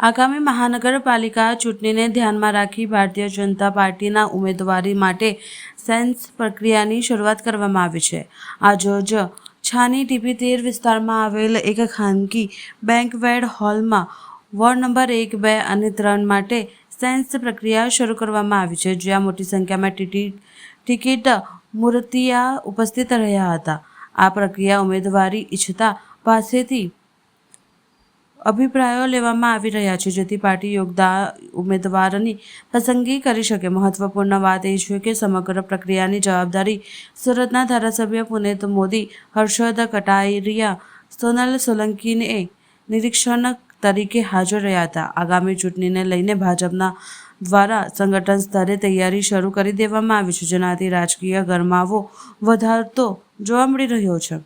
આગામી મહાનગરપાલિકા ચૂંટણીને ધ્યાનમાં રાખી ભારતીય જનતા પાર્ટીના ઉમેદવારી માટે સેન્સ પ્રક્રિયાની શરૂઆત કરવામાં આવી છે। આજરોજ છાની ટીપી 13 વિસ્તારમાં આવેલ એક ખાનગી બેન્ક્વેટ હોલમાં વોર્ડ નંબર 1, 2 અને 3 માટે સેન્સ પ્રક્રિયા શરૂ કરવામાં આવી છે, જ્યાં મોટી સંખ્યામાં ટિકિટ મૂર્તિયા ઉપસ્થિત રહ્યા હતા। આ પ્રક્રિયા ઉમેદવારી ઈચ્છતા પાસેથી અભિપ્રાયો લેવામાં આવી રહ્યા છે, જેથી પાર્ટી યોગ્ય ઉમેદવારની પસંદગી કરી શકે। મહત્વપૂર્ણ વાત એ છે કે સમગ્ર પ્રક્રિયાની જવાબદારી સુરતના ધારાસભ્ય પુનિત મોદી, હર્ષદ કટારિયા, સોનલ સોલંકીએ નિરીક્ષણ તરીકે હાજર રહ્યા હતા। આગામી ચૂંટણીને લઈને ભાજપના દ્વારા સંગઠન સ્તરે તૈયારી શરૂ કરી દેવામાં આવી છે, જેનાથી રાજકીય ગરમાવો વધતો જોવા મળી રહ્યો છે।